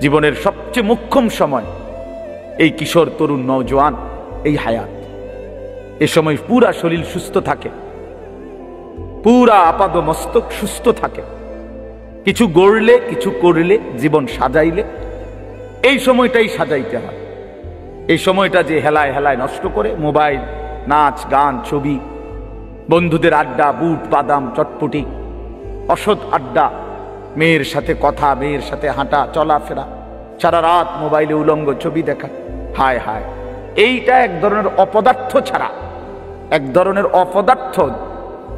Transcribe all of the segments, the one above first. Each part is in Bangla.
জীবনের সবচেয়ে মোক্ষম সময় এই কিশোর, তরুণ, নওজোয়ান, এই হায়াত। এ সময় পুরা শরীর সুস্থ থাকে, পুরা আপাদ মস্তক সুস্থ থাকে। কিছু গড়লে, কিছু করলে, জীবন সাজাইলে এই সময়টাই সাজাইতে হয়। এই সময়টা যে হেলায় হেলায় নষ্ট করে মোবাইল, নাচ, গান, ছবি, বন্ধুদের আড্ডা, বুট বাদাম, চটপটি, অসৎ আড্ডা, মেয়ের সাথে কথা, মেয়ের সাথে হাঁটা চলাফেরা, সারা রাত মোবাইলে উলঙ্গ ছবি দেখা, হায় হায়, এইটা এক ধরনের অপদার্থ ছাড়া, এক ধরনের অপদার্থ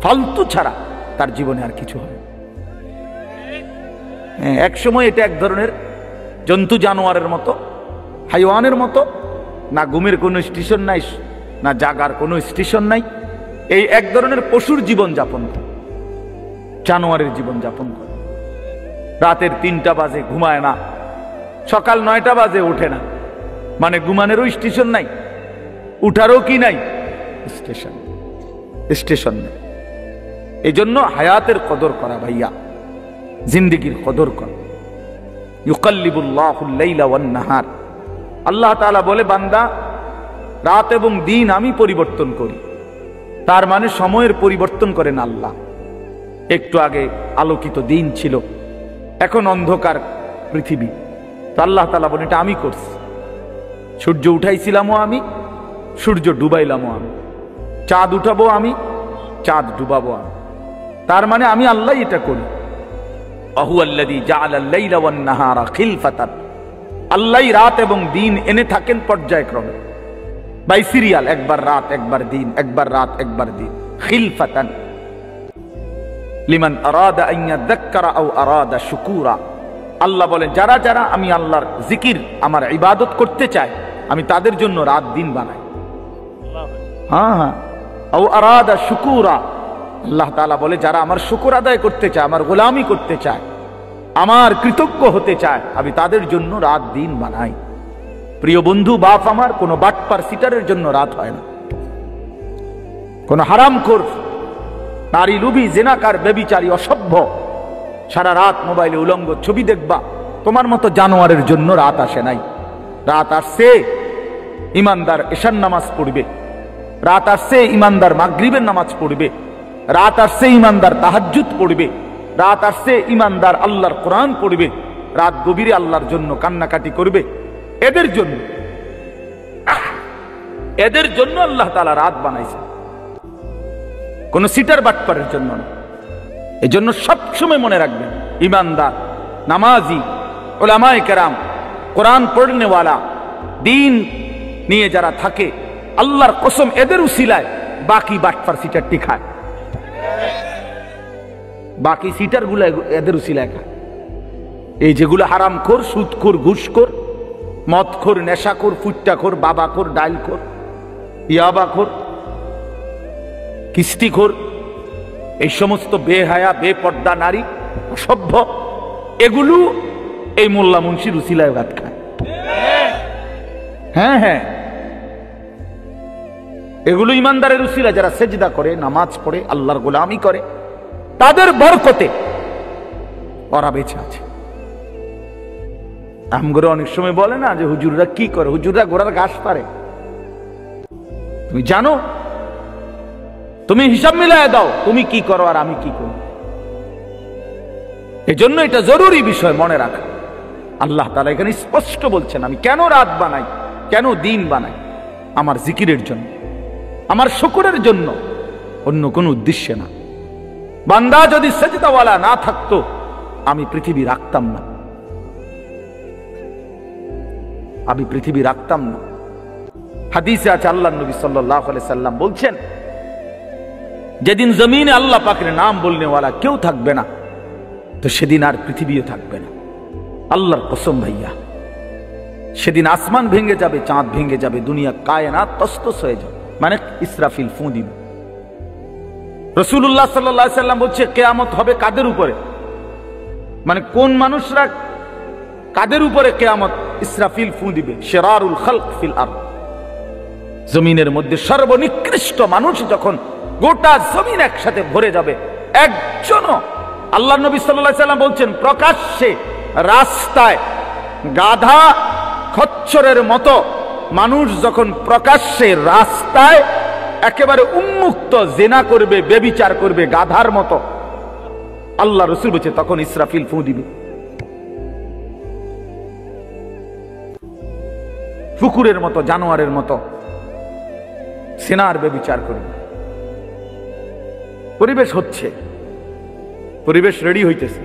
ফালতু ছাড়া তার জীবনে আর কিছু হবে। হ্যাঁ, এক সময় এটা এক ধরনের জন্তু জানোয়ারের মতো, হাইওয়ানের মতো, না ঘুমের কোনো স্টেশন নাই, না জাগার কোনো স্টেশন নাই, এই এক ধরনের পশুর জীবন যাপন করে, জানোয়ারের জীবন যাপন করে। রাতের 3টা বাজে ঘুমায় না, সকাল 9টা বাজে ওঠে না, মানে ঘুমানেরও স্টেশন নাই, উঠারও কি নাই, স্টেশন নেই। এই জন্য হায়াতের কদর করা ভাইয়া, জিন্দেগির কদর করা। ইউকাল্লিবুল্লাহুল লাইলা ওয়ান নাহার, আল্লাহ তাআলা বলে, বান্দা, রাত এবং দিন আমি পরিবর্তন করি। তার মানে সময়ের পরিবর্তন করেন আল্লাহ। একটু আগে আলোকিত দিন ছিল, এখন অন্ধকার পৃথিবী, তো আল্লাহ তাআলা বলেন এটা আমি করছি। সূর্য উঠাইছিলামও আমি, সূর্য ডুবাইলামও আমি, চাঁদ উঠাবো আমি, চাঁদ ডুবাবো আমি। তার মানে আমি আল্লাহ এটা করি। আহুয়াল্লাযী জাআলাল লাইলা ওয়ান নাহারা খিলফাতান, আল্লাহই রাত এবং দিন এনে থাকেন পর্যায়ক্রমে, বাই সিরিয়াল, একবার রাত একবার দিন, একবার রাত একবার দিন, খিলফাতান লিমান আরাদা আন ইয়াযাক্কারা আও আরাদা শুকুরা। আল্লাহ বলেন, যারা যারা আমি আল্লাহর জিকির, আমার ইবাদত করতে চায়, আমি তাদের জন্য রাত দিন বানাই। হ্যাঁ, আও আরাদা শুকুরা, আল্লাহ তাআলা বলে, যারা আমার শুকর আদায় করতে চায়, আমার গোলামি করতে চায়, আমার কৃতজ্ঞ হতে চায়, আমি তাদের জন্য রাত দিন বানাই। প্রিয় বন্ধু, বাপ আমার, কোন বাটপার সিটারের জন্য রাত হয় না, কোন হারামখোর, নারী লুবি, জেনাকার, ব্যভিচারী, অসভ্য সারা রাত মোবাইলে উলঙ্গ ছবি দেখবা, তোমার মতো জানোয়ারের জন্য রাত আসে নাই। রাত আসছে ইমানদার এশার নামাজ পড়বে, রাত আসছে ইমানদার মাগরিবের নামাজ পড়বে, রাত আসছে ইমানদার তাহাজ্জুদ পড়বে, রাত আসছে ইমানদার আল্লাহর কোরআন পড়বে, রাত গভীরে আল্লাহর জন্য কান্নাকাটি করবে। এদের জন্য আল্লাহ তাআলা রাত বানাইছে, কোন সিটার বাটপারের জন্য না। এজন্য সবসময় মনে রাখবেন, ইমানদার, নামাজি, উলামায়ে কেরাম, কোরআন পড়নেওয়ালা, দিন নিয়ে যারা থাকে, আল্লাহর কসম এদের উসিলায় বাকি বাটপার সিটার টিকায়, বাকি সিটার গুলা এদের উসিলায় খায়। এই যেগুলো হারামখোর, সুদখোর, ঘুষখোর, মদখোর, নেশাখোর, ফুট্টাখোর, বাবাখোর, ডাইলখোর, ইয়াবাখোর, কিস্তিখোর, এই সমস্ত বেহায়া, বেপর্দা নারী, অসভ্য, এগুলো এই মোল্লা মুন্সির উসিলায় ভাত খায়। হ্যাঁ হ্যাঁ, এগুলো ইমানদারের উসিলা, যারা সেজদা করে, নামাজ পড়ে, আল্লাহর গোলামি করে, তাদের বরকতে ওরা বেঁচে আছে। আমগরে অনেক সময় বলে না যে হুজুররা কি করে, হুজুররা ঘোড়ার ঘাস পারে। তুমি জানো? তুমি হিসাব মিলায় দাও, তুমি কি করো আর আমি কি করি। এজন্য এটা জরুরি বিষয় মনে রাখা। আল্লাহ তাআলা এখানে স্পষ্ট বলছেন, আমি কেন রাত বানাই, কেন দিন বানাই, আমার জিকিরের জন্য, আমার শুকরের জন্য, অন্য কোন উদ্দেশ্যে না। বান্দা যদি সেজদাওয়ালা না থাকতো, আমি পৃথিবী রাখতাম না, আমি পৃথিবী রাখতাম না। হাদিসে আছে, আল্লাহর নবী সাল্লাল্লাহু আলাইহি সাল্লাম বলছেন, যেদিন জমিনে আল্লাহ পাকের নাম বলনেওয়ালা কেউ থাকবে না, তো সেদিন আর পৃথিবীও থাকবে না। আল্লাহর কসম ভাইয়া, সেদিন আসমান ভেঙে যাবে, চাঁদ ভেঙে যাবে, দুনিয়া কায়নাত তসতস হয়ে যাবে, মানে ইসরাফিল ফুঁ দিবে। রাসূলুল্লাহ সাল্লাল্লাহু আলাইহি সাল্লাম বলছে, কিয়ামত হবে কাদের উপরে, মানে কোন মানুষরা, কাদের উপরে কিয়ামত, ইসরাফিল ফুঁ দিবে, শিরারুল খালক ফিল আরদ, জমিনের মধ্যে সর্বনিকৃষ্ট মানুষ যখন গোটা জমিন একসাথে ভরে যাবে, একজনও, আল্লাহর নবী সাল্লাল্লাহু আলাইহি সাল্লাম বলছেন, প্রকাশ্যে রাস্তায় গাধা খচ্চরের মতো মানুষ যখন প্রকাশ্যে রাস্তায় একেবারে উন্মুক্ত জেনা করবে, বেবিচার করবে গাধার মতো, আল্লাহ রসুল বলছে তখন ইসরাফিল ফু দিবে। কুকুরের মতো, জানোয়ারের মতো সেনার বেবিচার করবে। পরিবেশ হচ্ছে, পরিবেশ রেডি হইতেছে,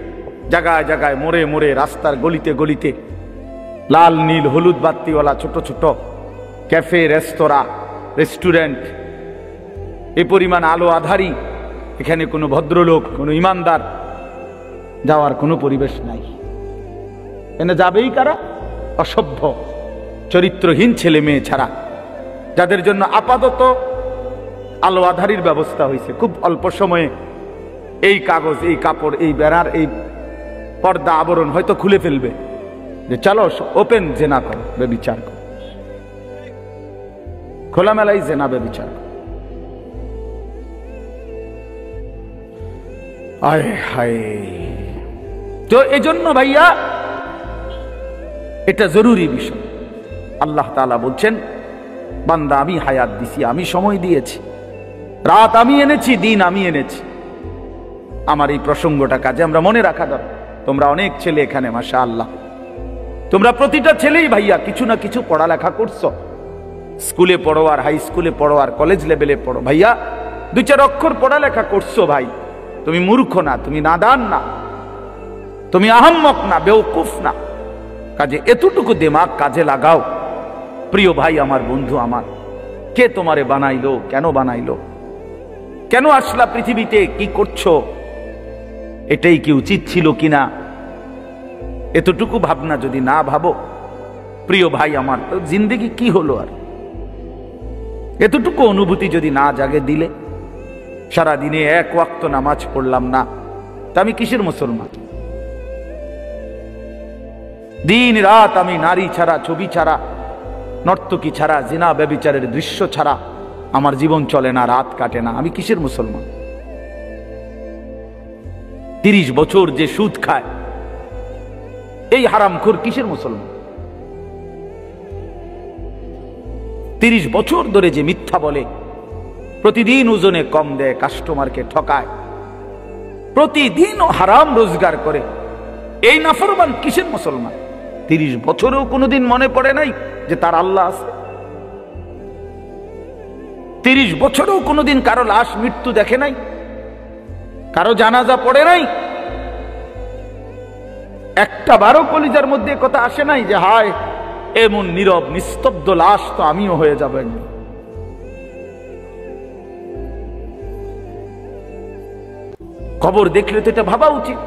জায়গায় জায়গায়, মোড়ে মোড়ে, রাস্তার গলিতে গলিতে লাল নীল হলুদ বাত্তিওয়ালা ছোট ছোট ক্যাফে, রেস্তোরাঁ, রেস্টুরেন্ট, এ পরিমাণ আলো আধারি, এখানে কোনো ভদ্রলোক, কোনো ইমানদার যাওয়ার কোনো পরিবেশ নাই। এনে যাবেই কারা? অসভ্য চরিত্রহীন ছেলে মেয়ে ছাড়া, যাদের জন্য আপাতত আলো আধারির ব্যবস্থা হয়েছে। খুব অল্প সময়ে এই কাগজ, এই কাপড়, এই বেড়ার এই পর্দা আবরণ হয়তো খুলে ফেলবে যে চলো ওপেন জেনা করো, বেবিচার করো, খোলামেলাই জেনা বেবিচার করো। আয় হায়! তো এই জন্য ভাইয়া এটা জরুরি বিষয়। আল্লাহ তাআলা বলছেন, বান্দা আমি হায়াত দিছি, আমি সময় দিয়েছি, রাত আমি এনেছি, দিন আমি এনেছি। আমার এই প্রসঙ্গটা কাজে আমরা মনে রাখা দরকার। তোমরা অনেক ছেলে এখানে, মাশাআল্লাহ, তোমরা প্রতিটা ছেলেই ভাইয়া কিছু না কিছু পড়ালেখা করছো। স্কুলে পড়ো, আর হাই স্কুলে পড়ো, আর কলেজ লেভেলে পড়ো। ভাইয়া 2-4 অক্ষর পড়ালেখা করছো ভাই, তুমি মূর্খ না, তুমি নাদান না, তুমি আহাম্মক না, বেওকুফ না। কাজে এতটুকু দিমাগ কাজে লাগাও। প্রিয় ভাই আমার, বন্ধু আমার, কে তোমারে বানাইলো, কেন বানাইলো, কেন আসলা পৃথিবীতে, কি করছো, এটাই কি উচিত ছিল কিনা, এতটুকু ভাবনা যদি না ভাবো, প্রিয় ভাই আমার, তো জিন্দেগি কি হলো? আর এতটুকু অনুভূতি যদি না জাগে দিলে, সারাদিনে 1 ওয়াক্ত নামাজ পড়লাম না, তা আমি কিসের মুসলমান? দিন রাত আমি নারী ছাড়া, ছবি ছাড়া, নর্তকী ছাড়া, জিনা ব্যভিচারের দৃশ্য ছাড়া আমার জীবন চলে না, রাত কাটে না, আমি কিসের মুসলমান? 30 বছর যে সুদ খায়, এই হারামখোর কিসের মুসলমান? 30 বছর ধরে যে মিথ্যা বলে, প্রতিদিন ওজনে কম দেয়, কাস্টমারকে ঠকায়, প্রতিদিন হারাম রোজগার করে, এই নাফরমান কিসের মুসলমান? 30 বছরেও কোনোদিন মনে পড়ে নাই যে তার আল্লাহ আছে? 30 বছরেও কোনোদিন কারো লাশ মৃত্যু দেখে নাই, কারো জানাজা পড়ে নাই, একটা বারো কলিজার মধ্যে কথা আসে নাই যে হায় এমন নীরব নিস্তব্ধ লাশ তো আমিও হয়ে যাব একদিন। কবর দেখলে তো এটা ভাবা উচিত।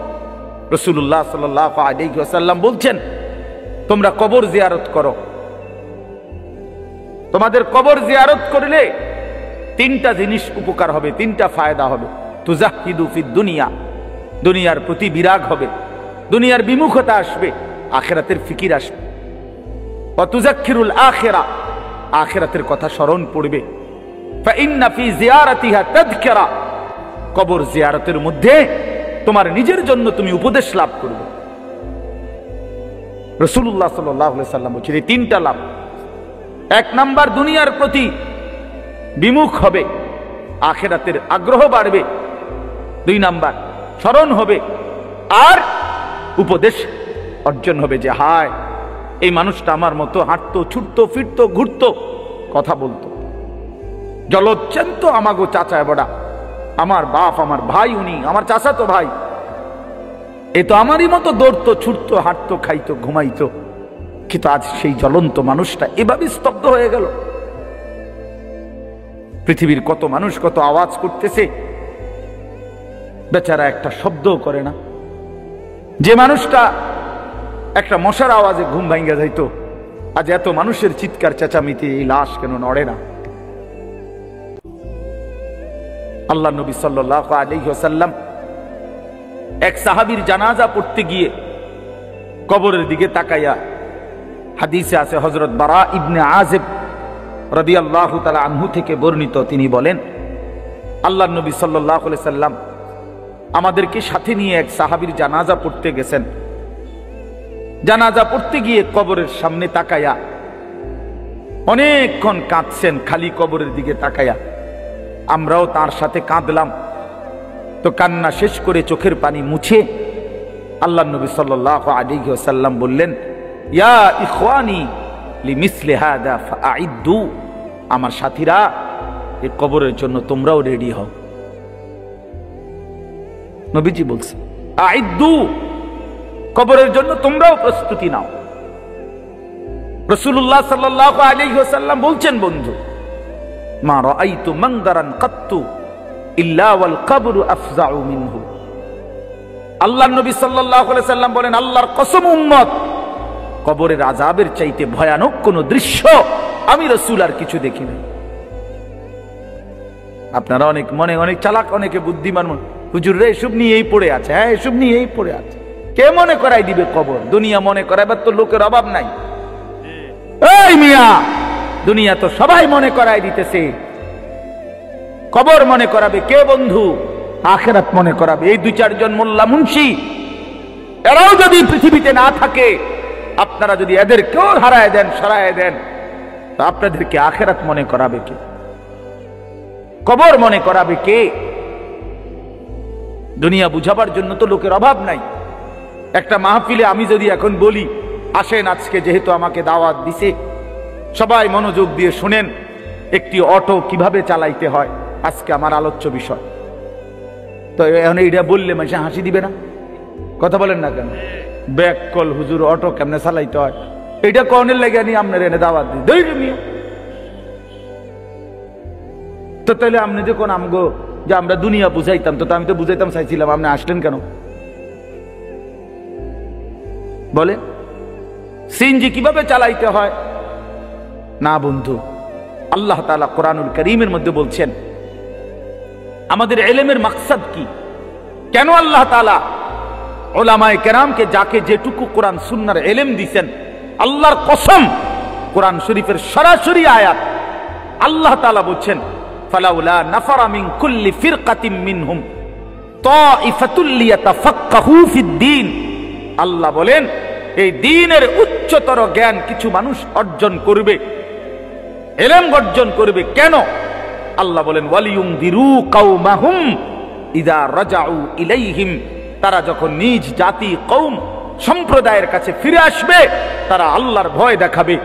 রাসূলুল্লাহ সাল্লাল্লাহু আলাইহি ওয়াসাল্লাম বলছেন, তোমরা কবর জিয়ারত করো। তোমাদের কবর জিয়ারত করলে 3টা জিনিস উপকার হবে, 3টা ফায়দা হবে। তুজাহিদু ফিদ দুনিয়া, দুনিয়ার প্রতি বিরাগ হবে, দুনিয়ার বিমুখতা আসবে, আখিরাতের ফিকির আসবে। ওয়া তুযাক্কিরুল আখিরা, আখিরাতের কথা স্মরণ পড়বে। ফা ইন্না ফি জিয়ারাতিহা তাযকিরা, কবর জিয়ারতের মধ্যে তোমার নিজের জন্য তুমি উপদেশ লাভ করবে। রাসূলুল্লাহ সাল্লাল্লাহু আলাইহি সাল্লাম বলেছেন এই 3টা লাভ। 1 নাম্বার, দুনিয়ার প্রতি বিমুখ হবে, আখিরাতের আগ্রহ বাড়বে। 2 নাম্বার, স্মরণ হবে, আর উপদেশ অর্জন হবে যে হায় এই মানুষটা আমার মতো হাঁটতো, ছুটতো, ফিরতো, ঘুরতো, কথা বলতো, জলচ্ছন্ত আমাগো চাচায় বড়া, আমার বাপ, আমার ভাই, উনি আমার চাচাতো ভাই, এ তো আমারই মতো দৌড়তো, ছুটতো, হাঁটতো, খাইতো, ঘুমাইতো, কিন্তু আজ সেই জ্বলন্ত মানুষটা এভাবে স্তব্ধ হয়ে গেল। পৃথিবীর কত মানুষ কত আওয়াজ করতেছে, বেচারা একটা শব্দও করে না। যে মানুষটা একটা মশার আওয়াজে ঘুম ভাঙ্গা যাইতো, আজ এত মানুষের চিৎকার চেঁচামেচি, এই লাশ কেন নড়ে না? আল্লাহ নবী সাল্লাল্লাহু আলাইহি ওয়াসাল্লাম এক সাহাবীর জানাজা পড়তে গিয়ে কবরের দিকে তাকাইয়া, হাদিসে আছে হযরত বারা ইবনে আযিব রাদিয়াল্লাহু তাআলা আনহু থেকে বর্ণিত, তিনি বলেন আল্লাহ নবী সাল্লাল্লাহু আলাইহি সাল্লাম আমাদেরকে সাথে নিয়ে এক সাহাবীর জানাজা পড়তে গেছেন। জানাজা পড়তে গিয়ে কবরের সামনে তাকায়া অনেকক্ষণ কাঁদছেন, খালি কবরের দিকে তাকায়া। আমরাও তার সাথে কাঁদলাম। তো কান্না শেষ করে চোখের পানি মুছে আল্লাহ নবী সাল্লাল্লাহু আলাইহি ওয়াসাল্লাম বললেন, ইয়া ইখওয়ানি লিমিসলি হাদা ফাআইদ্দু, আমার সাথীরা এই কবরের জন্য তোমরাও রেডি হও। নবীজি বলছেন আইদ্দু, কবরের জন্য তোমরাও প্রস্তুতি নাও। রাসূলুল্লাহ সাল্লাল্লাহু আলাইহি ওয়াসাল্লাম বলছেন, বন্ধু, মা রাআইতু মানদারান কাত্তু ইল্লা ওয়াল কবরু আফজাউ মিনহু। আল্লাহর নবী সাল্লাল্লাহু আলাইহি ওয়াসাল্লাম বলেন, আল্লাহর কসম উম্মত, কবরের আযাবের চাইতে ভয়ানক কোন দৃশ্য আমি রাসূল আর কিছু দেখি নাই। আপনারা অনেক মনে অনেক চালাক, অনেকে বুদ্ধিমান, হুজুর রে এসব নিয়েই পড়ে আছে। হ্যাঁ, এসব নিয়েই পড়ে আছে। কে মনে করাই দিবে কবর? দুনিয়া মনে করাইবার তো লোকের অভাব নাই। এই মিয়া, দুনিয়া তো সবাই মনে করাই দিতেছে। কবর মনে করাবে কে বন্ধু? আখিরাত মনে করাবে এই 2-4 জন মোল্লা মুন্সি। এরাও যদি পৃথিবীতে না থাকে, আপনারা যদি এদের কেউ হারায় দেন, সরায় দেন, তো আপনাদেরকে আখিরাত মনে করাবে কে? কবর মনে করাবে কে? দুনিয়া বুঝাবার জন্য তো লোকের অভাব নাই। একটা মাহফিলে আমি যদি এখন বলি, আসেন আজকে যেহেতু আমাকে দাওয়াত দিছে, সবাই মনোযোগ দিয়ে শুনেন একটি অটো কিভাবে চালাইতে হয়, আজকে আমার আলোচ্য বিষয়। তো এখন এইটা বললে মানুষ হাসি দিবে না? কথা বলেন না কেন? ব্যাক কল হুজুর, অটো কেমনে চালাইতে হয় এইটা কনের লাগে নি আপনার এনে দাওয়াত দিই দৈর মিয়া। তো তাহলে আপনি যখন আমগো যে আমরা দুনিয়া বুঝাইতাম, তো আমি তো বুঝাইতাম চাইছিলাম, আপনি আসলেন কেন? বলে সিএনজি কিভাবে চালাইতে হয় না বন্ধু, আল্লাহ তাআলা কোরআনুল কারীমের মধ্যে বলছেন আমাদের ইলমের মাকসাদ কি, কেন আল্লাহ তাআলা উলামায়ে কেরামকে যাকে যেটুকু কোরআন সুন্নাহর ইলম দিবেন, আল্লাহর কসম কোরআন শরীফের সরাসরি আয়াত। আল্লাহ তাআলা বলছেন, ফালাউলা নাফারা মিন কুল্লি ফিরকাতিন মিনহুম তাইফাতুল লিয়াতাফাক্কাহু ফিদ-দীন। আল্লাহ বলেন এই দ্বীনের উচ্চতর জ্ঞান কিছু মানুষ অর্জন করবে, ইলম অর্জন করবে। কেন? আল্লাহ বলেন ওয়ালিয়ুনদিরু কওমাহুম ইযা রাজাউ ইলাইহিম, তারা যখন নিজ জাতি কওম সম্প্রদায়ের কাছে ফিরে আসবে, তারা আল্লাহর ভয় দেখাবে,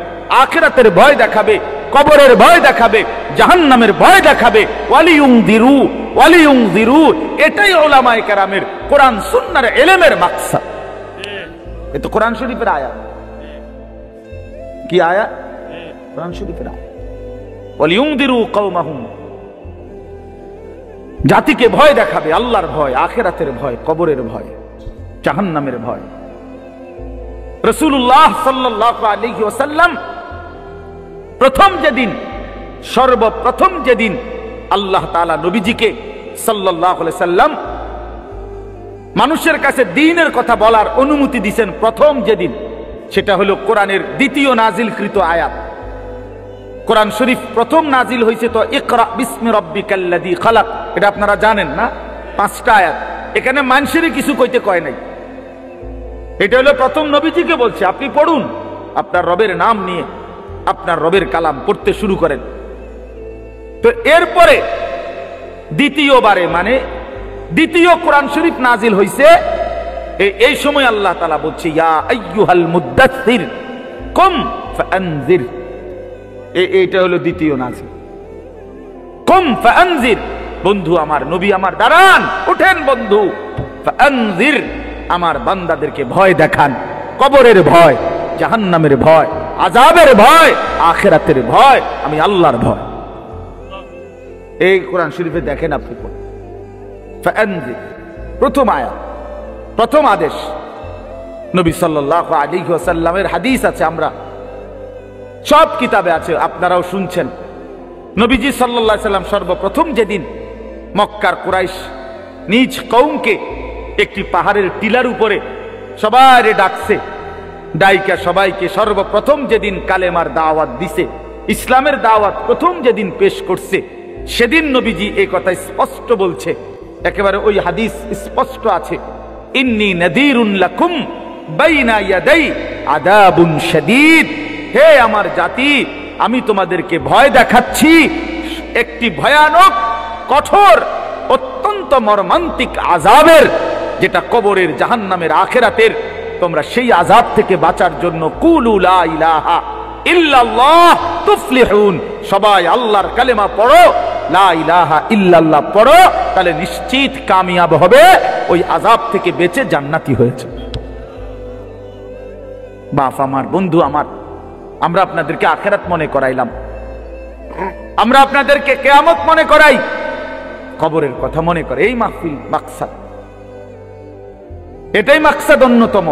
আখিরাতের ভয় দেখাবে, কবরের ভয় দেখাবে, জাহান্নামের ভয় দেখাবে। ওয়ালিয়ুনদিরু, এটাই উলামায়ে কেরামের কোরআন সুন্নাহর ইলমের মাকসাদ। এ তো কোরআন শরীফের আয়াত। কি আয়াত? কোরআন শরীফের আয়াত। ওয়ালিয়ুনদিরু কওমাহুম, জাতিকে ভয় দেখাবে, আল্লাহর ভয়, আখিরাতের ভয়, কবরের ভয়, জাহান্নামের ভয়। রাসূলুল্লাহ সাল্লাল্লাহু আলাইহি ওয়াসাল্লাম সর্বপ্রথম যেদিন আল্লাহ তাআলা নবীজিকে সাল্লাল্লাহু আলাইহি সাল্লাম মানুষের কাছে দ্বীনের কথা বলার অনুমতি দিয়েছেন, প্রথম যেদিন, সেটা হলো কোরআনের দ্বিতীয় নাজিলকৃত আয়াত। কোরআন শরীফ প্রথম নাজিল হয়েছে তো ইকরা বিসমি রাব্বিকাল্লাযী খালাক, এটা আপনারা জানেন না? 5টা আয়াত। এখানে মানুষেরই কিছু কইতে কয় নাই। এটা হলো প্রথম নবীজিকে বলছে, আপনি পড়ুন, আপনার রবের নাম নিয়ে আপনার রবের কালাম পড়তে শুরু করেন। তো এরপরে দ্বিতীয়বারে, মানে দ্বিতীয় কোরআন শরীফ নাজিল হয়েছে, এই সময় আল্লাহ তাআলা বলছে ইয়া আইয়ুহাল মুদ্দাসসির কুম ফাআনজির। এইটা হলো দ্বিতীয় নাজিল। কুম ফাআনজির, বন্ধু আমার, নবী আমার, দাঁড়ান, উঠেন বন্ধু, ফাআনজির, আমার বান্দাদেরকে ভয় দেখান, কবরের ভয়, জাহান্নামের ভয়, আযাবের ভয়, আখিরাতের ভয়, আমি আল্লাহর ভয়। এই কোরআন শরীফে দেখেন আপনি, ফাআনজির প্রথম আয়াত, প্রথম আদেশ। নবী সাল্লাল্লাহু আলাইহি ওয়াসাল্লামের হাদিস আছে, আমরা সব কিতাবে আছে, আপনারাও শুনছেন। নবীজি সাল্লাল্লাহু আলাইহি ওয়াসাল্লাম সর্বপ্রথম যেদিন মক্কার কুরাইশ নিজ কওমকে একটি পাহাড়ের টিলার উপরে সবাইকে ডাকছে, ডাইকা সবাইকে সর্বপ্রথম যেদিন কালেমার দাওয়াত দিছে, ইসলামের দাওয়াত প্রথম যেদিন পেশ করছে, সেদিন নবীজি এই কথা স্পষ্ট বলছে, একেবারে ওই হাদিস স্পষ্ট আছে, ইন্নী নাযীরুন লাকুম বাইনা ইয়াদাই আযাবুন শাদীদ। হে আমার জাতি, আমি তোমাদেরকে ভয় দেখাচ্ছি একটি ভয়ানক, কঠোর, অত্যন্ত মর্মান্তিক আযাবের, যেটা কবরের, জাহান্নামের, আখিরাতের। তোমরা সেই আযাব থেকে বাঁচার জন্য কুলু লা ইলাহা ইল্লাল্লাহ তুফলিহুন, সবাই আল্লাহর কালেমা পড়ো, লা ইলাহা ইল্লাল্লাহ পড়ো, তাহলে নিশ্চিত কামিয়াব হবে, ওই আযাব থেকে বেঁচে জান্নাতি হয়েছে। বাপ আমার, বন্ধু আমার, আমরা আপনাদেরকে আখিরাত মনে করাইলাম, আমরা আপনাদেরকে কিয়ামত মনে করাই, কবরের কথা মনে করে। এই মাহফিল মাকসাদ, এটাই মাকসাদ অন্যতম,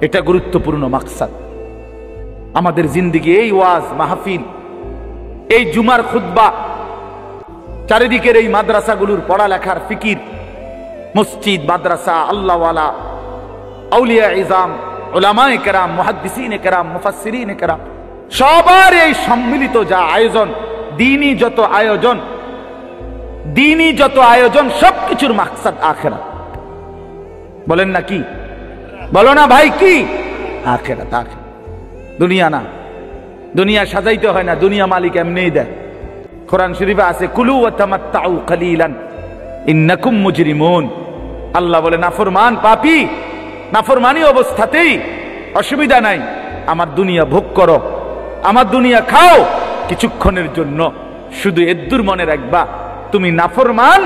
এটা গুরুত্বপূর্ণ মাকসাদ আমাদের জিন্দেগি। এই ওয়াজ মাহফিল, এই জুমার খুতবা, চারিদিকের এই মাদ্রাসাগুলোর পড়ালেখার ফিকির, মসজিদ, মাদ্রাসা, আল্লাহওয়ালা, আউলিয়া ইজাম, উলামায়ে কেরাম, মুহাদ্দিসিনে কেরাম, মুফাসসিরিনে কেরাম, সবার এই সম্মিলিত যা আয়োজন, দ্বীনি যত আয়োজন, সবকিছুর মাকসাদ আখিরাত। বলেন না কি? বলো না ভাই, কি? আখিরাত। আখিরাত, দুনিয়া না। দুনিয়া সাজাইতে হয় না, দুনিয়া মালিক এমনিই দেয়। কোরআন শরীফে আছে কুলু ওয়া তামাত্তাউ কালিলান ইন্নাকুম মুজরিমুন। আল্লাহ বলে, নাফরমান, পাপী, নাফরমানি অবস্থাতেই অসুবিধা নাই, আমার দুনিয়া ভোগ করো, আমার দুনিয়া খাও কিছুক্ষণের জন্য, শুধু এদ্দুর মনে রাখবা তুমি নাফরমান।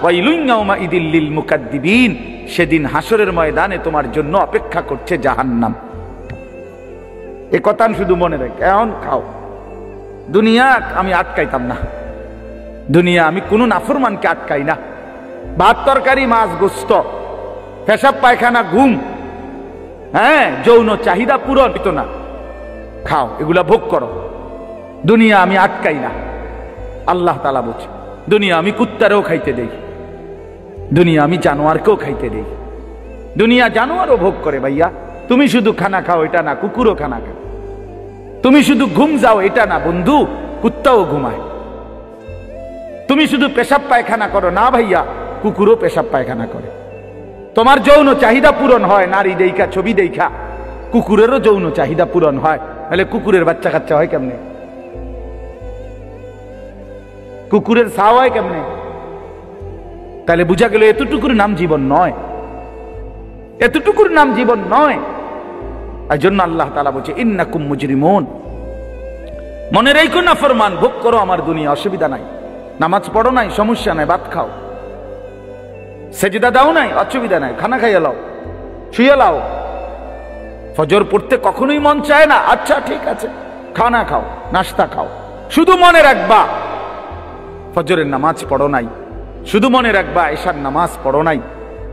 ওয়াইলুন ইয়াউমাইদিল লিল মুকাদ্দিবিন, সেদিন হাসরের ময়দানে তোমার জন্য অপেক্ষা করছে জাহান্নাম। এ কথা শুধু মনে রাখ, এখন খাও। দুনিয়া আমি আটকাইতাম না, দুনিয়া আমি কোনো নাফরমানকে আটকাই না। ভাত তরকারি, মাছ, গোস্ত, পেশাব পায়খানা, ঘুম, হ্যাঁ, যৌন চাহিদা পূরণ হতো না, খাও, এগুলা ভোগ করো। দুনিয়া আমি আটকাই না। আল্লাহ তাআলা বলছে, দুনিয়া আমি কুত্তারেও খাইতে দেই, দুনিয়া আমি জানোয়ারকেও খাইতে দেই। দুনিয়া জানোয়ারও ভোগ করে ভাইয়া। তুমি শুধু খানা খাও এটা না, কুকুরও খানা খাও। তুমি শুধু ঘুম যাও এটা না বন্ধু, কুত্তাও ঘুমায়। তুমি শুধু পেশাব পায়খানা করো না ভাইয়া, কুকুরও পেশাব পায়খানা করে। তোমার যৌন চাহিদা পূরণ হয় নারী দেখা, ছবি দেখা, কুকুরেরও যৌন চাহিদা পূরণ হয়। তাহলে কুকুরের বাচ্চা কাচ্চা হয় কেমনে? কুকুরের ছাও হয় কেমনে? তাহলে বুঝা গেল এতটুকুর নাম জীবন নয়, এতটুকুর নাম জীবন নয়। এই জন্য আল্লাহ তাআলা বলছে ইন্নাকুম মুজরিমুন, মনে রেখো নাফরমান, ভোগ করো আমার দুনিয়া, অসুবিধা নাই। নামাজ পড়ো নাই, সমস্যা নাই, ভাত খাও। সেজদা দাও নাই, অসুবিধা নাই, খানা খাইয়া লাও, শুয়ে লাও। ফজর পড়তে কখনোই মন চায় না, আচ্ছা ঠিক আছে, খানা খাও, নাস্তা খাও। শুধু মনে রাখবা ফজরের নামাজ পড়ো নাই, শুধু মনে রাখবা এশার নামাজ পড়ো নাই,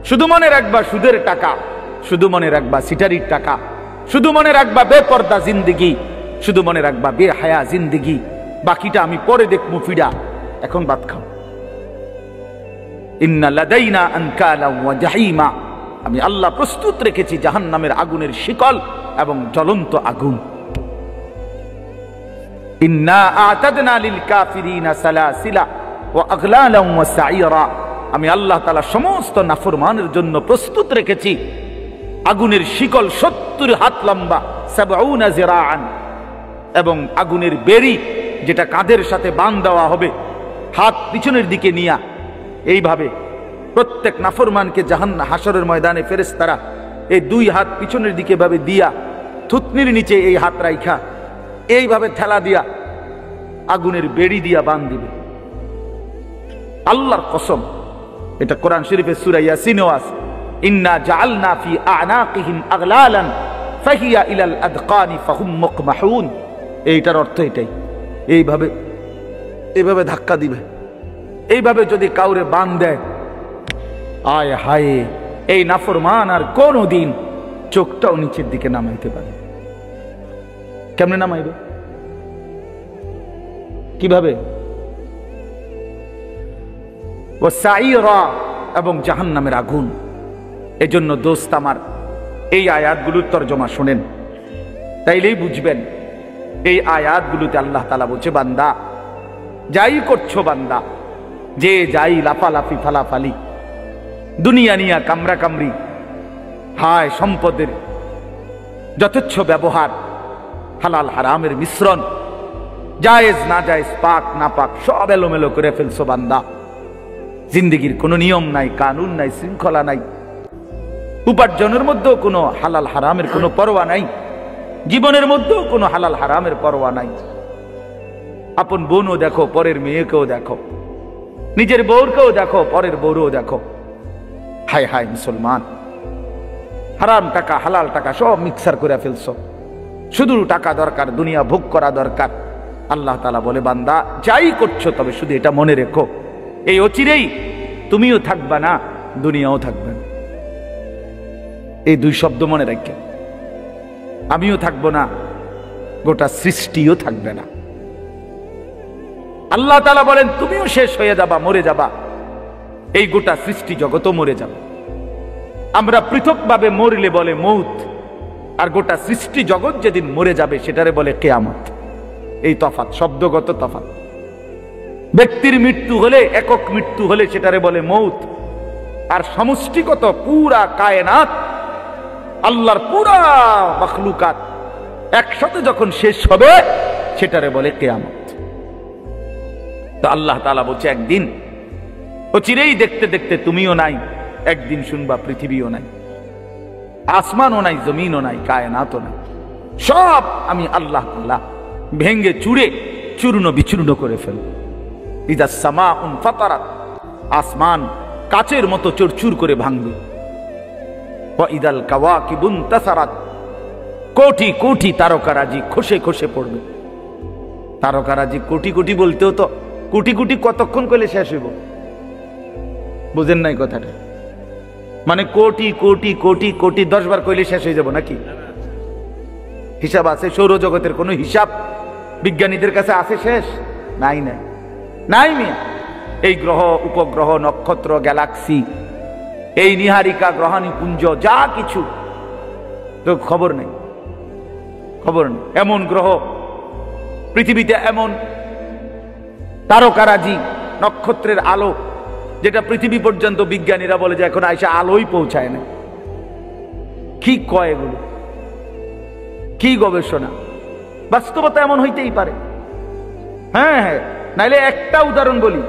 শুধু মনে রাখবা সুদের টাকা, শুধু মনে রাখবা সিটারির টাকা, শুধু মনে রাখবা বেপর্দা জিন্দেগি, শুধু মনে রাখবা বেহায়া জিন্দেগি। বাকিটা আমি পরে দেখবো, ফিডা, এখন ভাত খাও। ইন্না লাদাইনা আনকালা ওয়া জাহিমা, আমি আল্লাহ প্রস্তুত রেখেছি জাহান্নামের আগুনের শিকল এবং জ্বলন্ত আগুন। ইন্না আ'তাদনা লিল কাফিরিনা সালাসিলা ওয়া আগলালা ওয়া সাইরা, আমি আল্লাহ তাআলা সমস্ত নাফরমানের জন্য প্রস্তুত রেখেছি আগুনের শিকল 70 হাত লম্বা, 70 জিরাআন, এবং আগুনের বেড়ি যেটা কাঁধের সাথে বাঁধ দেওয়া হবে, হাত পিছনের দিকে নিয়া, এইভাবে প্রত্যেক নাফরমানকে হাসরের ময়দানে ফেরেশতারা এই 2 হাত পিছনের দিকে ভাবে দিয়া, থুতনির নিচে এই হাত রাইখা এইভাবে ঠেলা দিয়া আগুনের বেড়ি দিয়া বাঁধ দিবে। আল্লাহর কসম, এটা কোরআন শরীফের সূরা ইয়াসিনেও আছে, ইন্না জাআলনা ফি আ'নাকিহিম আগলালান ফাহিয়া ইলাল আদকানি ফাহুম মুকমাহুন। এইটার অর্থ এটাই, এইভাবে এইভাবে ধাক্কা দিবে, এইভাবে যদি কাউরে বাঁধ দেয়, আয় হায়, এই নাফরমান আর কোনদিন চোখটাও নিচের দিকে নামাইতে পারে। কেমনে নামাইবে? কিভাবে? ও সাইরা, এবং জাহান্নামের আগুন। এজন্য দোস্ত আমার, এই আয়াতগুলোর তরজমা শুনেন, তাইলেই বুঝবেন। এই আয়াতগুলোতে আল্লাহ তাআলা বলছে, বান্দা যাই করছো, বান্দা যে যাই লাফালাফি ফালাফালি, দুনিয়া নিয়া কামরা কামরি, হায় সম্পদের যথেচ্ছ ব্যবহার, হালাল হারামের মিশ্রণ, জায়েজ না জায়েজ, পাক না পাক সব এলোমেলো করে ফেলছো বান্দা। জিন্দেগির কোনো নিয়ম নাই, কানুন নাই, শৃঙ্খলা নাই, উপার্জনের মধ্যেও কোনো হালাল হারামের কোনো পরোয়া নাই, জীবনের মধ্যেও কোনো হালাল হারামের পরোয়া নাই। আপন বোনও দেখো, পরের মেয়েকেও দেখো, নিজের বউকেও দেখো, পরের বউরও দেখো। হায় হায় মুসলমান, হারাম টাকা হালাল টাকা সব মিক্সার করে ফেলছো। শুধু টাকা দরকার, দুনিয়া ভোগ করা দরকার। আল্লাহ তাআলা বলে, বান্দা যাই করছো তবে শুধু এটা মনে রেখো, এই অচিরেই তুমিও থাকবা না, দুনিয়াও থাকবে না। এই দুই শব্দ মনে রাখে, আমিও থাকবো না, গোটা সৃষ্টিও থাকবে না। আল্লাহ তাআলা বলেন তুমিও শেষ হয়ে যাবা, মরে যাবা, এই গোটা সৃষ্টি জগতও মরে যাবে। আমরা পৃথকভাবে মরলে বলে মৌত, আর গোটা সৃষ্টি জগৎ যেদিন মরে যাবে সেটারে বলে কিয়ামত। এই তফাৎ, শব্দগত তফাৎ। ব্যক্তির মৃত্যু হলে, একক মৃত্যু হলে সেটারে বলে মৌত, আর সমষ্টিগত পুরা কায়নাত, আল্লাহর পুরা মাখলুকাত একসাথে যখন শেষ হবে সেটারে বলে কিয়ামত। তো আল্লাহ তাআলা বলছে একদিন অচিরেই দেখতে দেখতে তুমিও নাই, একদিন শুনবা পৃথিবীও নাই, আসমানও নাই, জমিনও নাই, কায়নাতও নাই, সব আমি আল্লাহ তাআলা ভেঙ্গে চুরে চূর্ণ বিচূর্ণ করে ফেলব। ইযা সামাউন ফাতারাত, আসমান কাচের মতো চুরচুর করে ভাঙবে। ওয়া ইদাল কাওয়াকিবুন তাসারাত, কোটি কোটি তারকারাজি খসে খসে পড়বে। তারকারাজি কোটি কোটি বলতেও তো কোটি কোটি কতক্ষণ করলে শেষ হইব? বুঝেন নাই কথাটা? মানে কোটি কোটি কোটি কোটি 10 বার কইলে শেষ হয়ে যাব নাকি? হিসাব আছে? সৌরজগতের কোনো হিসাব বিজ্ঞানীদের কাছে আছে শেষ? নাই নাই নাই মিয়া। এই গ্রহ উপগ্রহ নক্ষত্র গ্যালাক্সি, এই নিহারিকা গ্রহাণুপুঞ্জ যা কিছু তো খবর নেই, খবর নেই। এমন গ্রহ পৃথিবীতে, এমন তারকারাজি, নক্ষত্রের আলো যেটা পৃথিবী পর্যন্ত বিজ্ঞানীরা বলে যে এখন আইসা আলোই পৌঁছায় না। কি কয় এগুলো? কি গবেষণা? বাস্তবতা এমন হইতেই পারে। হ্যাঁ হ্যাঁ, নাইলে একটা উদাহরণ বলি।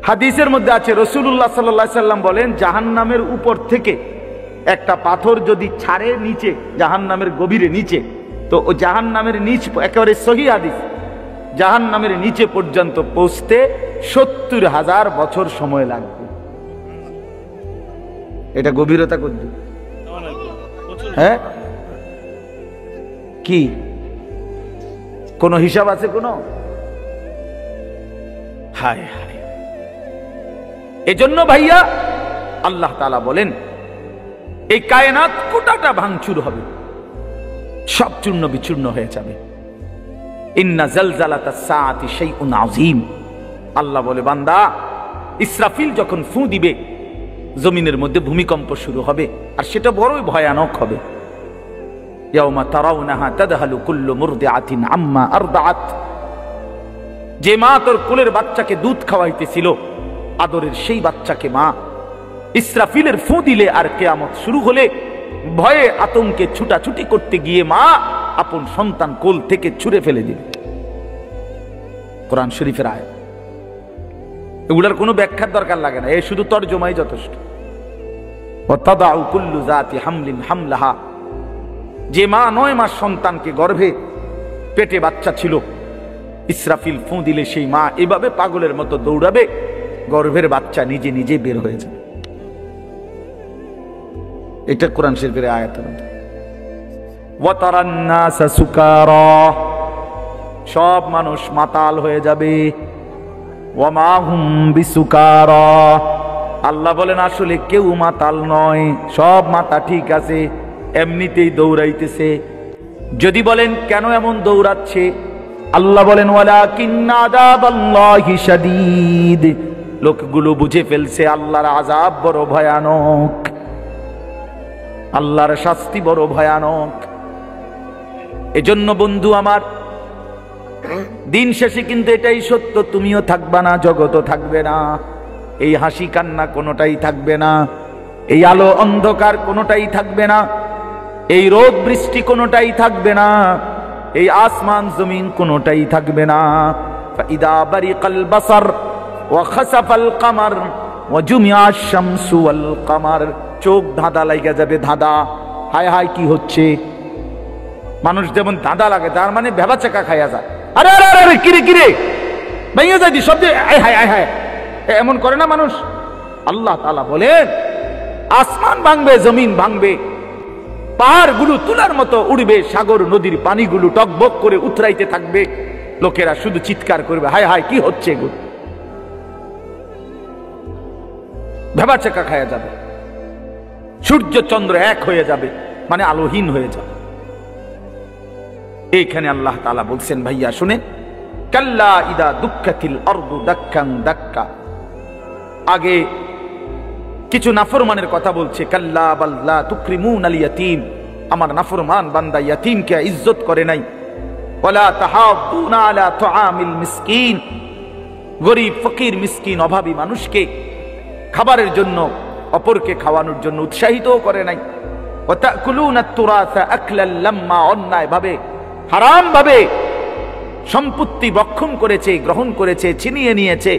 হাদিসের মধ্যে আছে, রাসূলুল্লাহ সাল্লাল্লাহু আলাইহি সাল্লাম বলেন, জাহান্নামের উপর থেকে একটা পাথর যদি ছাড়ে নিচে, জাহান্নামের গভীরে নিচে, তো ও জাহান্নামের নিচ, একেবারে সহিহ হাদিস, জাহান্নামের নিচে পর্যন্ত পৌঁছতে 70,000 বছর সময় লাগবে। এটা গভীরতা কত? হ্যাঁ, কি কোন হিসাব আছে কোন? হায় হায়। এজন্য ভাইয়া আল্লাহ তাআলা বলেন এই কায়নাত কোটাটা ভাঙচুর হবে, সব চূর্ণ বিচূর্ণ হয়ে যাবে। ইন্না জালজালাতাস সাআতি শাইউন আযীম। আল্লাহ বলে, বান্দা ইসরাফিল যখন ফু দিবে জমিনের মধ্যে ভূমিকম্প শুরু হবে, আর সেটা বড়ই ভয়ানক হবে। ইয়াউমা তারাউনাহা তাদহালু কুল্লু মুরদিআতিন আম্মা আরদাআত। যে মা তোর কোলের বাচ্চাকে দুধ খাওয়াইতেছিল, আদরের সেই বাচ্চাকে মা ইসরাফিলের ফু দিলে আর কিয়ামত শুরু হলে ভয়ে আতঙ্কে ছুটাছুটি করতে গিয়ে মা আপন সন্তান কোল থেকে ছুঁড়ে ফেলে দিবে। কোরআন শরীফের আয়াত। এগুলার কোনো ব্যাখ্যার দরকার লাগে না, এই শুধু তরজমাই যথেষ্ট। ওয়াতাদাউ কুল্লু যাতি হামলিন হামলাহা। যে মা 9 মাস সন্তানকে গর্ভে পেটে বাচ্চা ছিল, ইসরাফিল ফু দিলে সেই মা এভাবে পাগলের মতো দৌড়াবে, গর্ভের বাচ্চা নিজে নিজে বের হয়ে যাবে। এটা কোরআন শরীফের আয়াত। ওয়াতারান নাসা সুকারা, সব মানুষ মাতাল হয়ে যাবে। ওয়ামা হুম বিসুকারা, আল্লাহ বলেন আসলে কেউ মাতাল নয়, সব মাথা ঠিক আছে, এমনিতেই দৌড়াইতেছে। যদি বলেন কেন এমন দৌড়াচ্ছে, আল্লাহ বলেন ওয়ালাকিন্না আযাবাল্লাহি শাদীদ। লোকগুলো বুঝে ফেলছে আল্লাহর আযাব বড় ভয়ানক, আল্লাহর শাস্তি বড় ভয়ানক। এজন্য বন্ধু আমার, দিন শেষে কিন্তু এটাই সত্য, তুমিও থাকবা না, জগতও থাকবে না, এই হাসি কান্না কোনোটাই থাকবে না, এই আলো অন্ধকার কোনোটাই থাকবে না, এই রোদ বৃষ্টি কোনোটাই থাকবে না, এই আসমান জমিন কোনোটাই থাকবে না। ফাইদা বারিকাল বাসার ওয়া খাসাফাল কামার ওয়া জুমিআশ শামসু ওয়াল কামার, চোখ ধাঁধা লাগা যাবে, ধাঁধা। হায় হায় কি হচ্ছে? মানুষ যেমন ধাঁধা লাগে তার মানে ভেবা চাকা খাইয়া যায়। আরে আরে আরে কিরে কিরে ভাইয়া যাই দি শব্দে আয় হায় আয় হায় এমন করে না মানুষ। আল্লাহ তাআলা বলেন আসমান ভাঙবে, জমিন ভাঙবে, পাহাড়গুলো তুলার মতো উড়বে, সাগর নদীর পানিগুলো টকবক করে উতরাইতে থাকবে, লোকেরা শুধু চিৎকার করবে হায় হায় কি হচ্ছে এগুলো। ভেবা চাকা খায়া যাবে, সূর্য চন্দ্র এক হয়ে যাবে, মানে আলোহীন হয়ে যাবে। এইখানে আল্লাহ তাআলা বলছেন ভাইয়া শুনেন, কাল্লা ইদা দুক্কাতিল আরদু দাক্কান দাক্কা। আগে কিছু নাফরমানের কথা বলছে, কাল্লা বাল লা তুকরিমুনাল ইয়াতীম, আমার নাফরমান বান্দা ইয়াতীমকে ইজ্জত করে নাই। ওয়ালা তাহাদ্দুনা আলা তুআমিল মিসকিন, গরীব ফকির মিসকিন অভাবী মানুষকে খাবারের জন্য, অপরকে খাওয়ানোর জন্য উৎসাহিত করে নাই। ওয়া তাকুলুনাত তুরাসা আকলাল লাম্মা, অন্যায় ভাবে হারাম ভাবে সম্পত্তি ভক্ষণ করেছে, গ্রহণ করেছে, ছিনিয়ে নিয়েছে।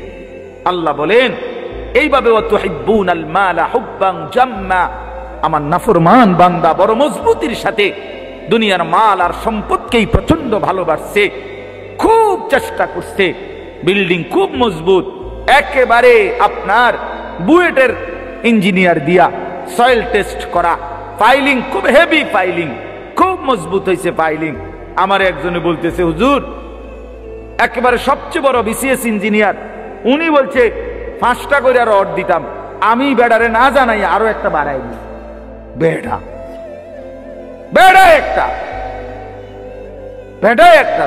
আল্লাহ বলেন এইভাবে ওয়া তুহিব্বুনাল মালা হুব্বান জাম্মা, আমার নাফরমান বান্দা বড় মজবুতির সাথে দুনিয়ার মাল আর সম্পদকেই প্রচন্ড ভালোবাসছে, খুব চেষ্টা করছে, বিল্ডিং খুব মজবুত, একেবারে আপনার বুয়েটের ইঞ্জিনিয়ার দিয়া সয়েল টেস্ট করা, ফাইলিং খুব হেভি, ফাইলিং খুব মজবুত হয়েছে ফাইলিং। আমার একজনে বলতেছে হুজুর একেবারে সবচেয়ে বড় বিসিএস ইঞ্জিনিয়ার, উনি বলছে 5টা করে রড দিতাম, আমি বেড়ারে না জানাই আরো একটা বাড়াই দিই। বেড়া বেড়া একটা বেড়া একটা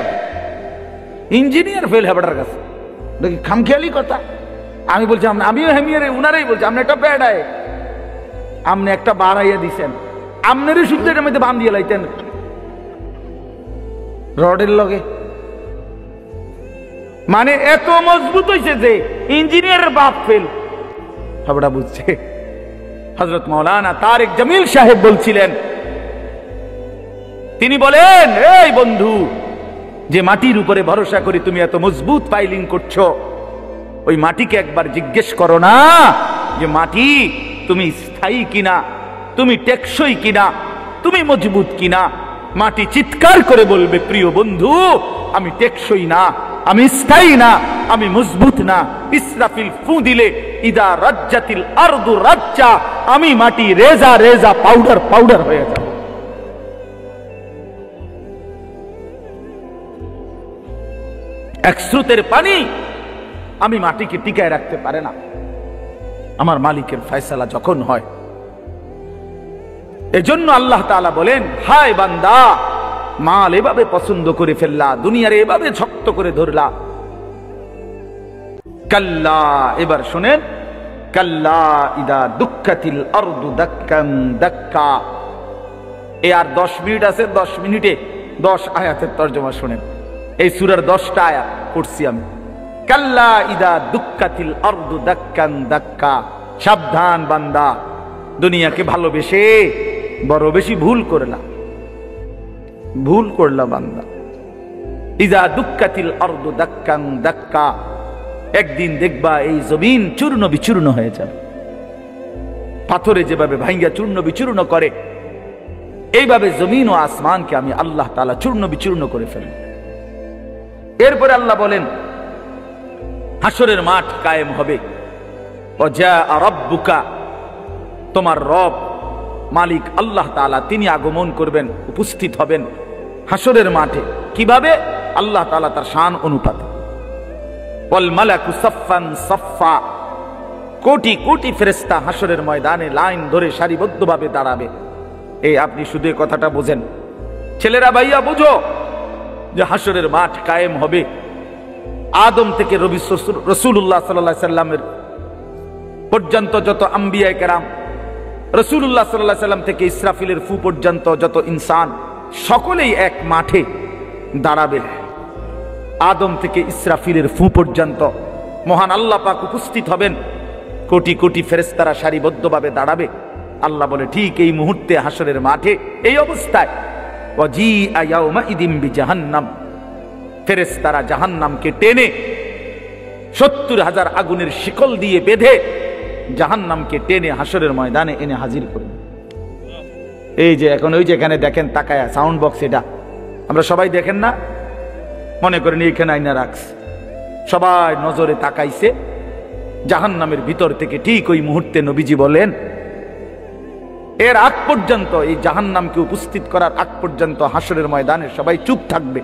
ইঞ্জিনিয়ার ফেল হেবাটার কাছে, দেখি খামখেয়ালি কথা। আমি বলছি আমিও হেমিয়ারে উনারাই বলছি আপনি একটা বেড়ায়, আপনি একটা বাড়াইয়া দিছেন, আপনারই শুদ্ধ এটার মধ্যে বান্ধিয়ে লাইতেন রডের লগে। মানে এত মজবুত হয়েছে যে ইঞ্জিনিয়ারের বাপ ফেল। সবটা বুঝছে। হযরত মাওলানা তারেক জামিল সাহেব বলছিলেন, তিনি বলেন এই বন্ধু, যে মাটির উপরে ভরসা করে তুমি এত মজবুত ফাইলিং করছো, ওই মাটিকে একবার জিজ্ঞেস করো না যে মাটি তুমি স্থায়ী কিনা, তুমি টেকসই কিনা, তুমি মজবুত কিনা। মাটি চিৎকার করে বলবে প্রিয় বন্ধু আমি টেকসই না, আমি স্থায়ী না, আমি মজবুত না। ইসরাফিল ফু দিলে ইদা রাজ্জাতিল আরদু রাজ্জা, আমি মাটি রেজা রেজা পাউডার পাউডার হয়ে যাব। এক স্রোতের পানি আমি মাটিকে টিকায় রাখতে পারে না, আমার মালিকের ফয়সালা যখন হয়। এজন্য আল্লাহ তাআলা বলেন হায় বান্দা, মাল এভাবে পছন্দ করে ফেললা, দুনিয়ার এভাবে শক্ত করে ধরলা। কাল্লা, এবার শুনেন, কাল্লা ইদা দুক্কাতিল আরদু দাক্কান দাক্কা। এই আর 10 মিনিট আছে, 10 মিনিটে 10 আয়াতের তরজমা শুনেন। এই সূরার 10টা আয়াত পড়ছি আমি। কাল্লা ইদা দুক্কাতিল আরদু দাক্কান দাক্কা, সাবধান বান্দা, দুনিয়াকে ভালোবেসে বড় বেশি ভুল করলা, ভুল করলা বান্দা। ইদা দুক্কাতিল আরদু দাক্কান দাক্কা, একদিন দেখবা এই জমিন চূর্ণ বিচূর্ণ হয়ে যাবে। পাথরে যেভাবে ভাঙ্গা চূর্ণ বিচূর্ণ করে, এইভাবে জমিন ও আসমানকে আমি আল্লাহ তাআলা চূর্ণ বিচূর্ণ করে ফেলব। এরপরে আল্লাহ বলেন হাসরের মাঠ কায়েম হবে। ওয়াজা রাব্বুকা, তোমার রব মালিক আল্লাহ তাআলা তিনি আগমন করবেন, উপস্থিত হবেন হাসরের মাঠে। কিভাবে? আল্লাহ তাআলা তার শান অনুপাতে। ওয়াল মালাকু সাফফান সাফফা, কোটি কোটি ফেরেশতা হাসরের ময়দানে লাইন ধরে সারিবদ্ধভাবে দাঁড়াবে। এই আপনি শুধু এই কথাটা বোঝেন, ছেলেরা ভাইয়া বুঝো যে হাসরের মাঠ কায়েম হবে। আদম থেকে রাসূলুল্লাহ সাল্লাল্লাহু আলাইহি সাল্লামের পর্যন্ত যত আম্বিয়া কেরাম, রাসূলুল্লাহ সাল্লাল্লাহু আলাইহি সাল্লাম থেকে ইসরাফিলের ফু পর্যন্ত যত ইনসান, সকলেই এক মাঠে দাঁড়াবে। আদম থেকে ইসরাফিলের ফু পর্যন্ত মহান আল্লাহ পাক উপস্থিত হবেন, কোটি কোটি ফেরেশতারা সারিবদ্ধভাবে দাঁড়াবে। আল্লাহ বলে ঠিক এই মুহূর্তে হাসরের মাঠে এই অবস্থায় ওয়াজিআ ইয়াউমাইদিন বিজাহান্নাম, ফেরেশতারা জাহান্নামকে টেনে 70,000 আগুনের শিকল দিয়ে বেঁধে জাহান্নামকে টেনে হাসরের ময়দানে এনে হাজির করবে। এই যে এখন ওই যেখানে দেখেন তাকায়া সাউন্ড বক্স, এটা আমরা সবাই দেখেন না, মনে করেন এইখানে আইনা রাখছে, সবাই নজরে তাকাইছে জাহান্নামের ভিতর থেকে। ঠিক ওই মুহূর্তে নবীজি বলেন এর আগ পর্যন্ত, এই জাহান্নামকে উপস্থিত করার আগ পর্যন্ত হাসরের ময়দানে সবাই চুপ থাকবে,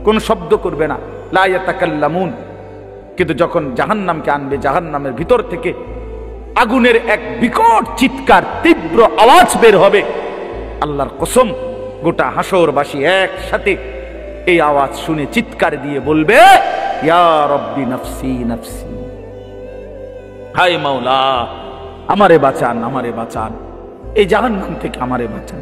কোনো শব্দ করবে না, লা ইয়াতাকাল্লামুন। কিন্তু যখন জাহান্নামকে আনবে, জাহান্নামের ভিতর থেকে আগুনের এক বিকট চিৎকার, তীব্র আওয়াজ বের হবে। আল্লাহর কসম, গোটা হাসরবাসী একসাথে এই আওয়াজ শুনে চিৎকার দিয়ে বলবে ইয়া রব্বি নফসি নফসি, হায় মাওলা আমারে বাঁচান, আমারে বাঁচান, এই জাহান্নাম থেকে আমারে বাঁচান।